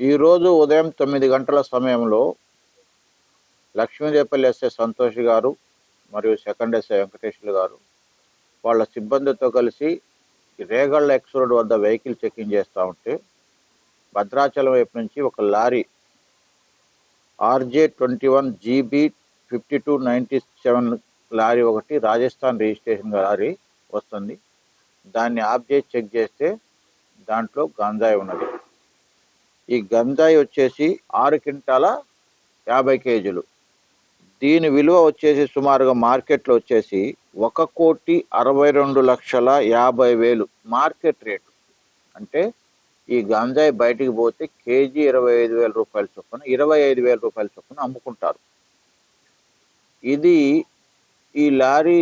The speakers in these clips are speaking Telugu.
ఈరోజు ఉదయం 9 గంటల సమయంలో లక్ష్మీదేపల్లి ఎస్ఐ సంతోష్ గారు మరియు సెకండ్ ఎస్ఐ వెంకటేశ్వర్లు గారు వాళ్ళ సిబ్బందితో కలిసి రేగళ్ళ ఎక్స్ రోడ్ వద్ద వెహికల్ చెకింగ్ చేస్తూ ఉంటే భద్రాచలం వైపు నుంచి ఒక లారీ RJ21GB 5297 లారీ ఒకటి రాజస్థాన్ రిజిస్ట్రేషన్ లారీ వస్తుంది. దాన్ని ఆఫ్ చేసి చెక్ చేస్తే దాంట్లో గంజాయి ఉన్నది. ఈ గంజాయి వచ్చేసి 6 క్వింటాల 50 కేజీలు. దీని విలువ వచ్చేసి సుమారుగా మార్కెట్లో వచ్చేసి 1,62,50,000 మార్కెట్ రేటు. అంటే ఈ గంజాయి బయటికి పోతే కేజీ 25,000 రూపాయల చొప్పున 25,000 రూపాయల చొప్పున అమ్ముకుంటారు. ఈ లారీ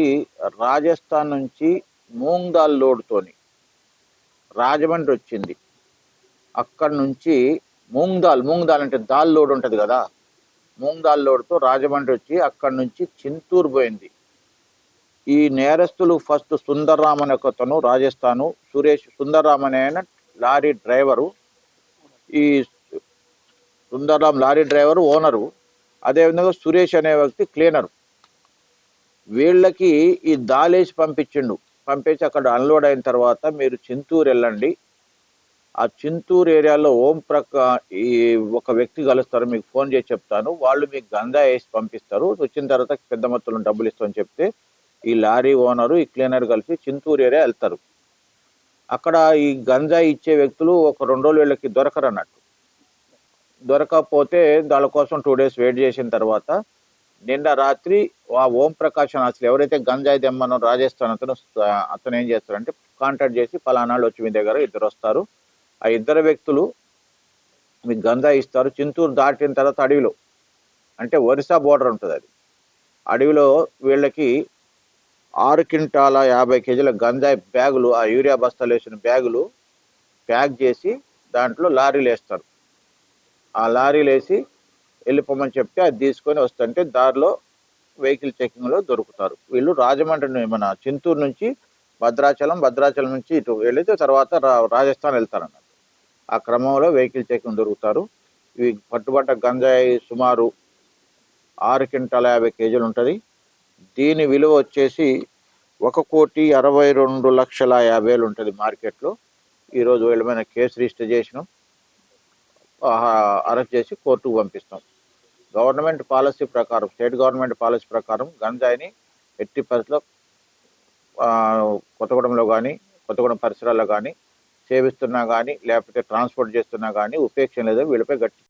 రాజస్థాన్ నుంచి మూంగ్ దాల్ లోడ్తోని రాజమండ్రి వచ్చింది. అక్కడ నుంచి మూంగ్ దాల్ అంటే దాల్ లోడ్ ఉంటుంది కదా, మూంగ్ దాల్ లోడ్తో రాజమండ్రి వచ్చి అక్కడ నుంచి చింతూరు పోయింది. ఈ నేరస్తులు ఫస్ట్ సుందర్రామ్ అనే ఒకతను రాజస్థాను, సుందర్రామ్ అనే ఆయన లారీ డ్రైవరు, ఈ సుందర్రామ్ లారీ డ్రైవరు ఓనరు, అదేవిధంగా సురేష్ అనే వ్యక్తి క్లీనరు. వీళ్ళకి ఈ దాలేసి పంపించి అక్కడ అన్లోడ్ అయిన తర్వాత మీరు చింతూరు వెళ్ళండి, ఆ చింతూరు ఏరియాలో ఈ ఒక వ్యక్తి కలుస్తారు, మీకు ఫోన్ చేసి చెప్తాను, వాళ్ళు మీకు గంజాయి వేసి పంపిస్తారు, వచ్చిన తర్వాత పెద్ద మొత్తంలో డబ్బులు ఇస్తామని చెప్తే ఈ లారీ ఓనరు ఈ క్లీనర్ కలిసి చింతూరు ఏరియా వెళ్తారు. అక్కడ ఈ గంజాయి ఇచ్చే వ్యక్తులు ఒక 2 రోజులు వీళ్ళకి దొరకరు అన్నట్టు. దొరకకపోతే దాని కోసం 2 డేస్ వెయిట్ చేసిన తర్వాత నిన్న రాత్రి ఆ ఓంప్రకాష్ అసలు ఎవరైతే గంజాయి తెమ్మనో రాజస్థాన్ అతను ఏం చేస్తారంటే కాంటాక్ట్ చేసి పలానాళ్ళు వచ్చి మీ దగ్గర 2 వస్తారు, ఆ 2 వ్యక్తులు మీకు గంజాయి ఇస్తారు. చింతూరు దాటిన తర్వాత అడవిలో, అంటే ఒరిస్సా బోర్డర్ ఉంటుంది, అది అడవిలో వీళ్ళకి 6 క్వింటాల 50 కేజీల గంజాయి బ్యాగులు, ఆ యూరియా బస్తాలు వేసిన బ్యాగులు ప్యాక్ చేసి దాంట్లో లారీలు వేస్తారు. ఆ లారీలు వేసి వెళ్ళిపోమని చెప్తే అది తీసుకొని వస్తుంటే దారిలో వెహికల్ చెకింగ్లో దొరుకుతారు. వీళ్ళు రాజమండ్రి మన చింతూరు నుంచి భద్రాచలం నుంచి ఇటు వెళితే తర్వాత రాజస్థాన్ వెళ్తారన్నమాట. ఆ క్రమంలో వెహికల్ చెకింగ్ దొరుకుతారు. ఇవి పట్టుబడ్డ గంజాయి సుమారు 6 క్వింటాల 50 కేజీలు ఉంటుంది. దీని విలువ వచ్చేసి 1,62,50,000 ఉంటుంది మార్కెట్లో. ఈరోజు వీళ్ళ మీద కేసు రిజిస్టర్ చేసినాం, అరెస్ట్ చేసి కోర్టుకు పంపిస్తాం. గవర్నమెంట్ పాలసీ ప్రకారం, స్టేట్ గవర్నమెంట్ పాలసీ ప్రకారం గంజాయిని ఎట్టి పరిస్థితుల్లో కొత్తగూడెంలో కానీ కొత్తగూడెం పరిసరాల్లో కానీ సేవిస్తున్నా కానీ లేకపోతే ట్రాన్స్పోర్ట్ చేస్తున్నా కానీ ఉపేక్షణ లేదా వీళ్ళపై గట్టి